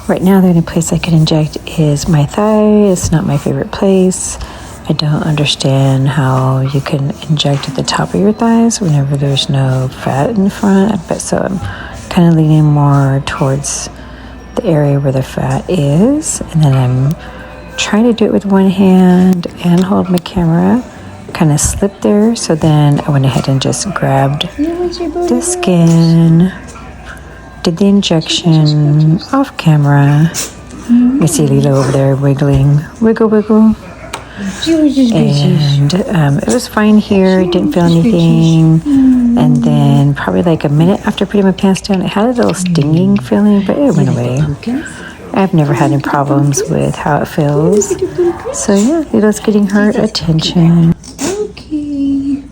Right now, the only place I can inject is my thigh. It's not my favorite place. I don't understand how you can inject at the top of your thighs whenever there's no fat in the front. But so I'm kind of leaning more towards the area where the fat is. And then I'm trying to do it with one hand and hold my camera. Kind of slipped there. So then I went ahead and just grabbed the skin. Did the injection off camera. You see Lilo over there wiggling. Wiggle, wiggle. And it was fine here. Didn't feel anything. And then probably like a minute after putting my pants down, it had a little stinging feeling, but it went away. I've never had any problems with how it feels. So yeah, Lilo's getting her attention. Okay.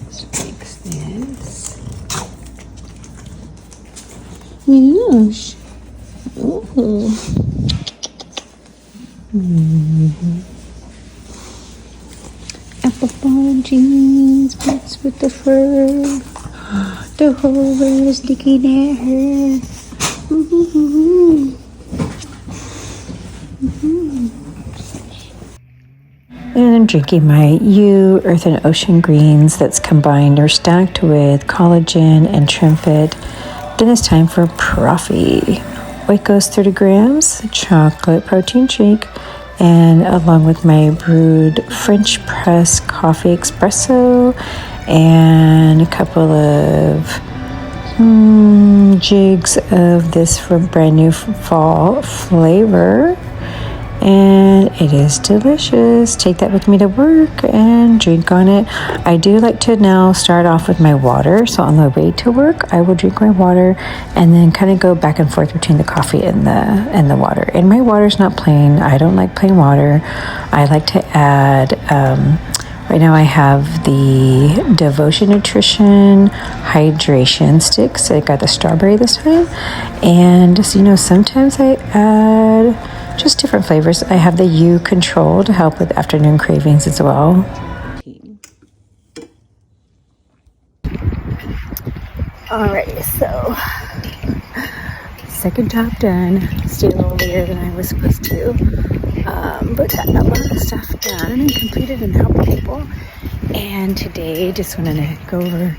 Let's fix this. Gosh. Oh. Apple bottom jeans, boots with the fur. The whole world is looking at her. And I'm drinking my Earth and Ocean Greens that's combined or stacked with collagen and trim fit. Then it's time for Proffee. Oikos 30 grams, chocolate protein shake, and along with my brewed French press coffee espresso and a couple of jigs of this for brand new fall flavor. And it is delicious. Take that with me to work and drink on it. I do like to now start off with my water. So on the way to work, I will drink my water and then kind of go back and forth between the coffee and the water. And my water is not plain. I don't like plain water. I like to add, right now I have the Devotion Nutrition Hydration Sticks. I got the strawberry this time. And so, sometimes I add just different flavors. I have the U Control to help with afternoon cravings as well. Alright, so second job done. Stayed a little later than I was supposed to, but got a lot of stuff done and completed and helped people. And today, just wanted to go over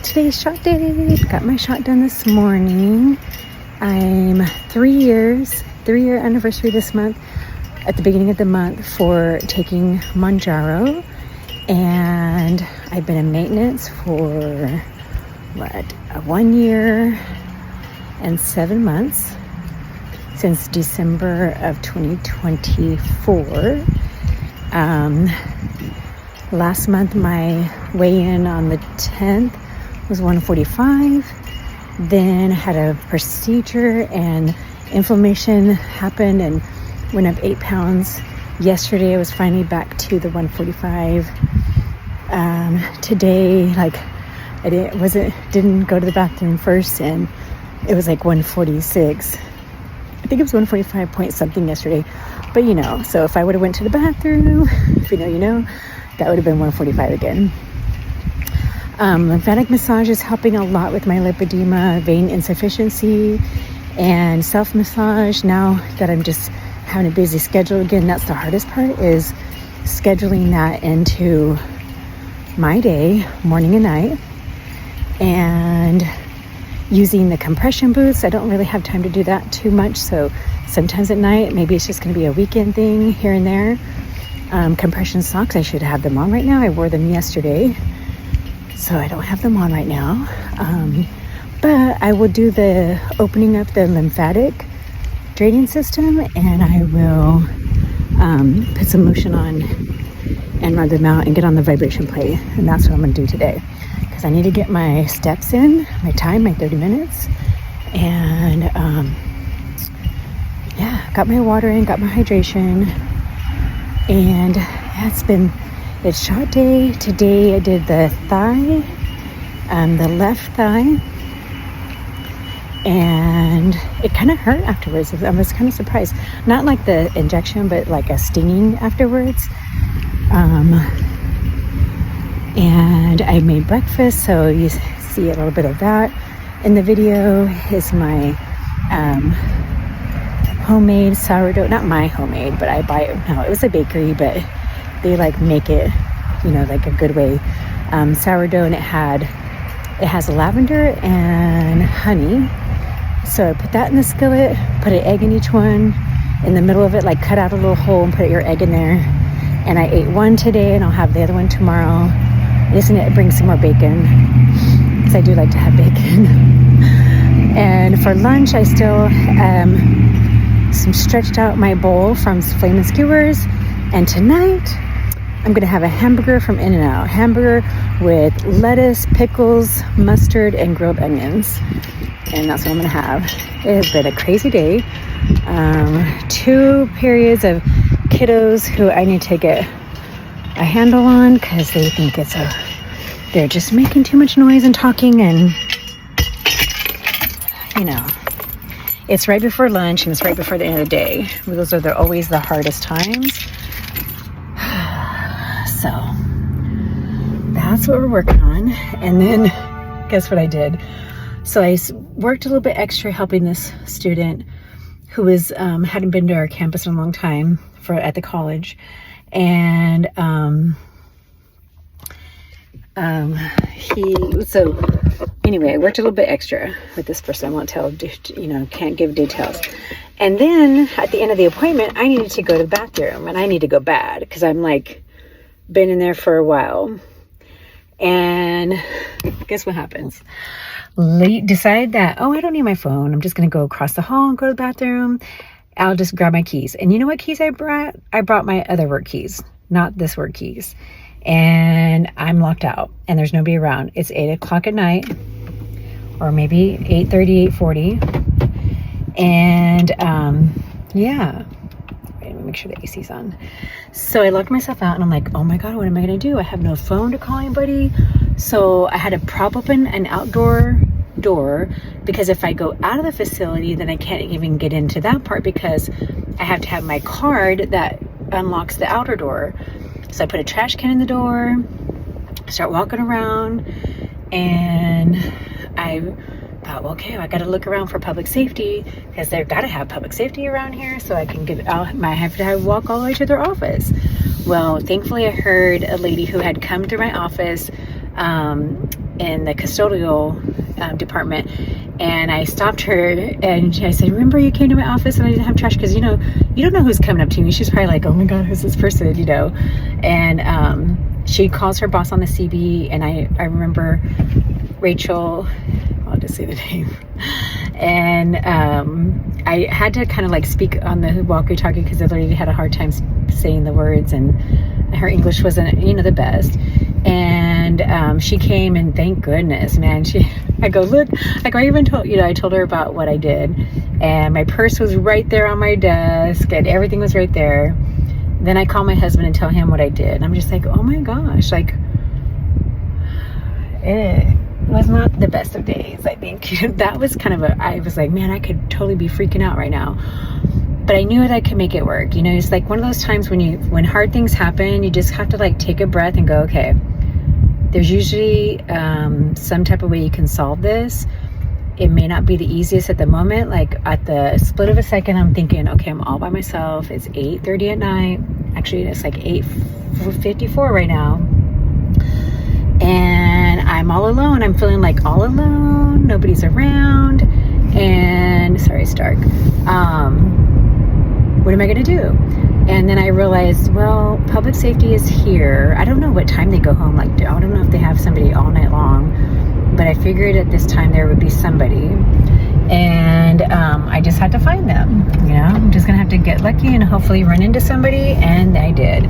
today's shot day. Got my shot done this morning. I'm 3 year anniversary this month, at the beginning of the month, for taking Mounjaro. And I've been in maintenance for 1 year and 7 months, since December of 2024. Last month my weigh-in on the 10th was 145. Then I had a procedure and inflammation happened and went up 8 pounds. Yesterday I was finally back to the 145. Today, I didn't go to the bathroom first, and it was like 146. I think it was 145 point something yesterday. But so if I would have went to the bathroom, if you know, that would have been 145 again. Lymphatic massage is helping a lot with my lipedema, vein insufficiency, and self-massage. Now that I'm just having a busy schedule again, that's the hardest part, is scheduling that into my day, morning and night, and using the compression boots. I don't really have time to do that too much, so sometimes at night, maybe it's just going to be a weekend thing here and there. Compression socks, I should have them on right now. I wore them yesterday, so I don't have them on right now. But I will do the opening up the lymphatic draining system, and I will put some lotion on and rub them out and get on the vibration plate. And that's what I'm going to do today, because I need to get my steps in, my 30 minutes. And got my water in, got my hydration. And it's shot day. Today I did the thigh, the left thigh, and it kind of hurt afterwards. I was kind of surprised. Not like the injection, but like a stinging afterwards. And I made breakfast, so you see a little bit of that in the video. Is my homemade sourdough, not my homemade, but I buy it. No, it was a bakery, but they like make it, you know, like a good way. Sourdough, and it has lavender and honey. So I put that in the skillet, put an egg in each one, in the middle of it, like cut out a little hole and put your egg in there. And I ate one today, and I'll have the other one tomorrow. Isn't it? Bring some more bacon, because I do like to have bacon. And for lunch, I still stretched out my bowl from Flamin' Skewers. And tonight, I'm gonna have a hamburger from In-N-Out. Hamburger with lettuce, pickles, mustard, and grilled onions. And that's what I'm gonna have. It has been a crazy day. 2 periods of kiddos who I need to get a handle on, because they think they're just making too much noise and talking, and you know, it's right before lunch and it's right before the end of the day. Those are always the hardest times. So that's what we're working on. And then guess what I did? So I worked a little bit extra helping this student who hadn't been to our campus in a long time at the college. And anyway, I worked a little bit extra with this person. I won't tell, can't give details. And then at the end of the appointment, I needed to go to the bathroom, and I need to go bad because I'm like been in there for a while. And guess what happens? Decide that, I don't need my phone. I'm just going to go across the hall and go to the bathroom. I'll just grab my keys. And you know what keys I brought? I brought my other work keys, not this work keys. And I'm locked out and there's nobody around. It's 8 o'clock at night, or maybe 8:30, 8:40. And yeah, wait, make sure the AC's on. So I locked myself out and I'm like, oh my God, what am I going to do? I have no phone to call anybody. So I had to prop open an outdoor door, because if I go out of the facility, then I can't even get into that part, because I have to have my card that unlocks the outer door. So I put a trash can in the door, start walking around, and I thought, well, okay, I got to look around for public safety, because they've got to have public safety around here so I can get out. I have to walk all the way to their office. Well, thankfully I heard a lady who had come through my office in the custodial department, and I stopped her and I said, remember you came to my office and I didn't have trash? Because you don't know who's coming up to me. She's probably like, oh my God, who's this person, and she calls her boss on the CB, and I remember Rachel, I'll just say the name, and I had to kind of like speak on the walkie-talkie because the lady had a hard time saying the words, and her English wasn't the best. And she came, and thank goodness, man. I go, look, like I even told, I told her about what I did, and my purse was right there on my desk, and everything was right there. Then I call my husband and tell him what I did. I'm just like, oh my gosh, like it was not the best of days. I think that was kind of I was like, man, I could totally be freaking out right now. But I knew that I could make it work. It's like one of those times when hard things happen, you just have to like take a breath and go, okay, there's usually some type of way you can solve this. It may not be the easiest at the moment. Like at the split of a second, I'm thinking, okay, I'm all by myself. It's 8:30 at night. Actually, it's like 8:54 right now. And I'm all alone. I'm feeling like all alone. Nobody's around. And sorry, it's dark. What am I going to do? And then I realized, well, public safety is here. I don't know what time they go home. Like, I don't know if they have somebody all night long, but I figured at this time there would be somebody. And I just had to find them. I'm just going to have to get lucky and hopefully run into somebody. And I did.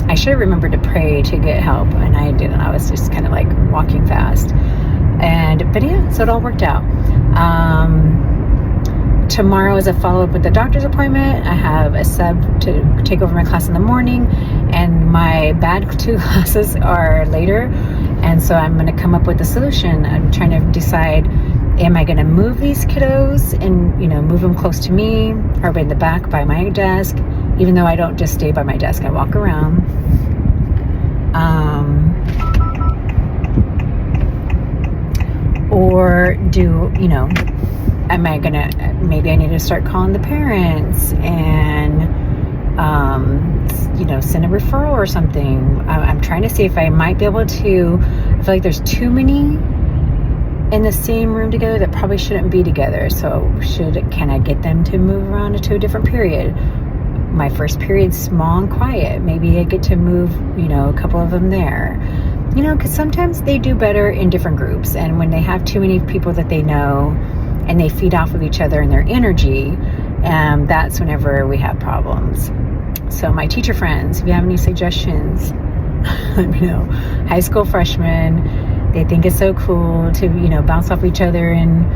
I should have remembered to pray to get help, and I didn't. I was just kind of like walking fast. But yeah, so it all worked out. Tomorrow is a follow-up with the doctor's appointment. I have a sub to take over my class in the morning, and my bad 2 classes are later. And so I'm going to come up with a solution. I'm trying to decide, am I going to move these kiddos and, move them close to me, or in the back by my desk, even though I don't just stay by my desk, I walk around. Or am I gonna, maybe I need to start calling the parents and, send a referral or something. I'm trying to see if I might be able to. I feel like there's too many in the same room together that probably shouldn't be together. So can I get them to move around to a different period? My first period's small and quiet. Maybe I get to move, a couple of them there. Because sometimes they do better in different groups. And when they have too many people that they know and they feed off of each other and their energy, that's whenever we have problems. So my teacher friends, if you have any suggestions, let me know. High school freshmen, they think it's so cool to, bounce off each other. And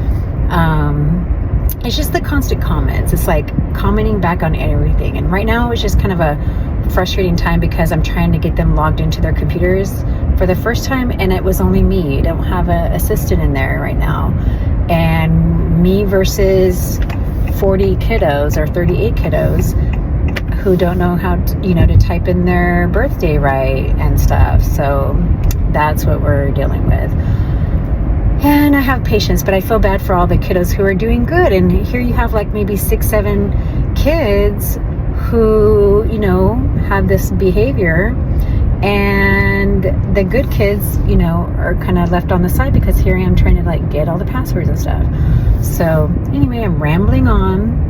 it's just the constant comments. It's like commenting back on everything. And right now it's just kind of a frustrating time because I'm trying to get them logged into their computers for the first time, and it was only me. I don't have an assistant in there right now. And me versus 40 kiddos or 38 kiddos who don't know how to type in their birthday right and stuff. So that's what we're dealing with. And I have patience, but I feel bad for all the kiddos who are doing good. And here you have like maybe 6-7 kids who, have this behavior, and the good kids, are kind of left on the side because here I am trying to like get all the passwords and stuff. So anyway, I'm rambling on.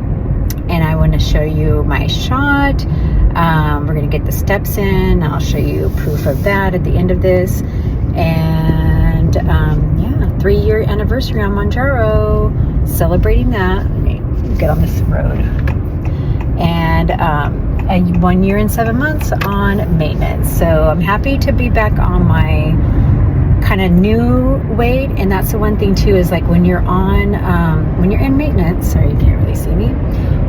And I want to show you my shot. We're going to get the steps in. I'll show you proof of that at the end of this. And 3-year anniversary on Mounjaro. Celebrating that. Let me get on this road. And 1 year and 7 months on maintenance. So I'm happy to be back on my kind of new weight. And that's the one thing too, is like when you're in maintenance, sorry, you can't really see me.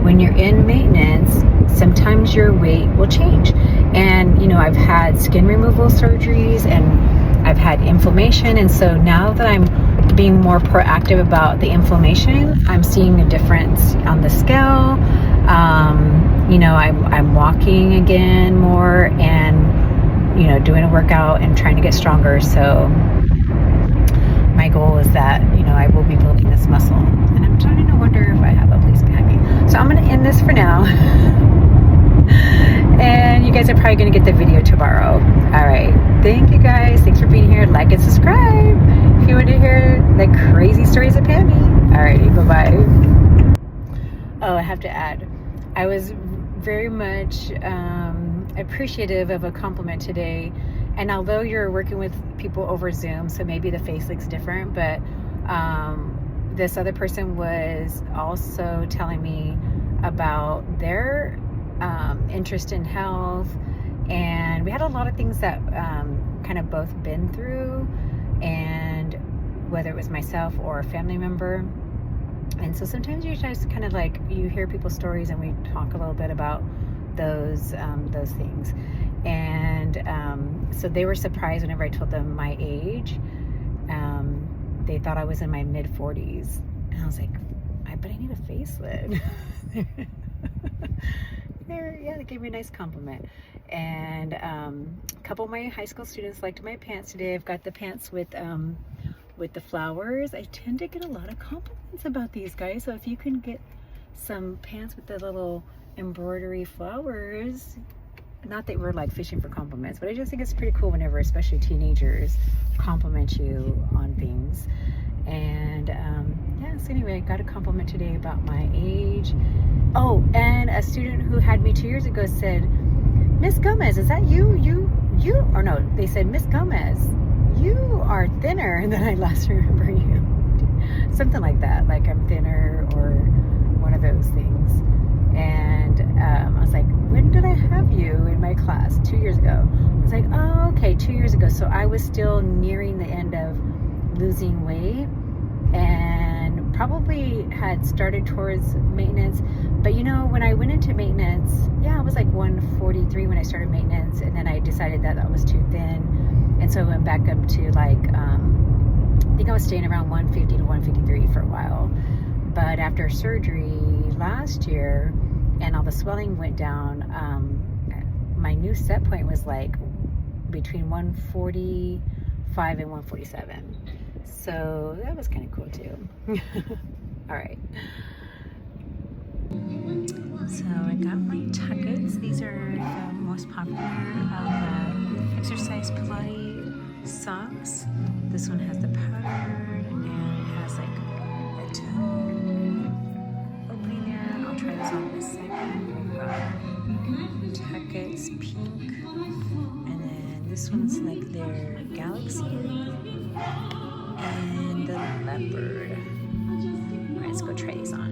When you're in maintenance, sometimes your weight will change. And, I've had skin removal surgeries and I've had inflammation. And so now that I'm being more proactive about the inflammation, I'm seeing a difference on the scale. I'm walking again more and, doing a workout and trying to get stronger. So my goal is that, I will be building this muscle. And I'm trying to wonder if I have a place behind me. So I'm going to end this for now. And you guys are probably going to get the video tomorrow. All right. Thank you guys. Thanks for being here. Like and subscribe if you want to hear the crazy stories of Pammy. All righty. Bye-bye. Oh, I have to add, I was very much appreciative of a compliment today. And although you're working with people over Zoom, so maybe the face looks different, but this other person was also telling me about their interest in health. And we had a lot of things that kind of both been through, and whether it was myself or a family member. And so sometimes you just kind of like, you hear people's stories and we talk a little bit about those things. And so they were surprised whenever I told them my age. They thought I was in my mid-40s. And I was like, but I need a facelift. They gave me a nice compliment. And a couple of my high school students liked my pants today. I've got the pants with the flowers. I tend to get a lot of compliments about these guys. So if you can get some pants with the little embroidery flowers, not that we're like fishing for compliments, but I just think it's pretty cool whenever especially teenagers compliment you on things. And so anyway, I got a compliment today about my age. Oh, and a student who had me 2 years ago said, Miss Gomez, is that you? Or no, they said, Miss Gomez, you are thinner than I last remember you. Something like that, like I'm thinner or one of those things. And I was like, when did I have you in my class? 2 years ago. I was like, oh, okay, 2 years ago. So I was still nearing the end of losing weight and probably had started towards maintenance. But when I went into maintenance, I was like 143 when I started maintenance, and then I decided that was too thin. And so I went back up to like, I think I was staying around 150 to 153 for a while. But after surgery last year and all the swelling went down, my new set point was like between 145 and 147. So that was kind of cool too. All right. So I got my tuckets. These are the most popular of the exercise Pilates socks. This one has the powdered and it has like a toe opening there. I'll try this on in a second. I've got tuckets pink, and then this one's like their galaxy and the leopard. All right, let's go try these on.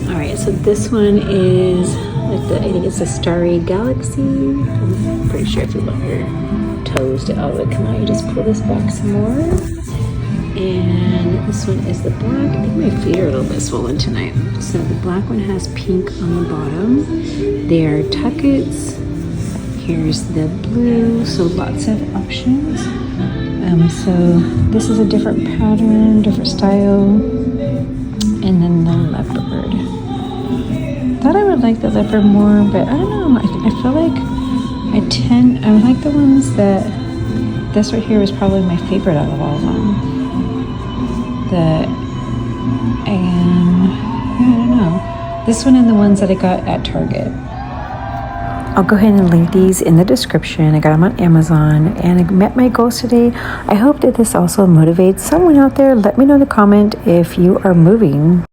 Alright, so this one is like I think it's a starry galaxy. I'm pretty sure if you want your toes to all the way come out, you just pull this back some more. And this one is the black. I think my feet are a little bit swollen tonight. So the black one has pink on the bottom. They are tuckets. Here's the blue, so lots of options. So this is a different pattern, different style. And then the leopard. Thought I would like the leopard more, but I don't know. I feel like I like the ones that, this right here is probably my favorite out of all of them. I don't know. This one and the ones that I got at Target. I'll go ahead and link these in the description. I got them on Amazon and I met my goals today. I hope that this also motivates someone out there. Let me know in the comment if you are moving.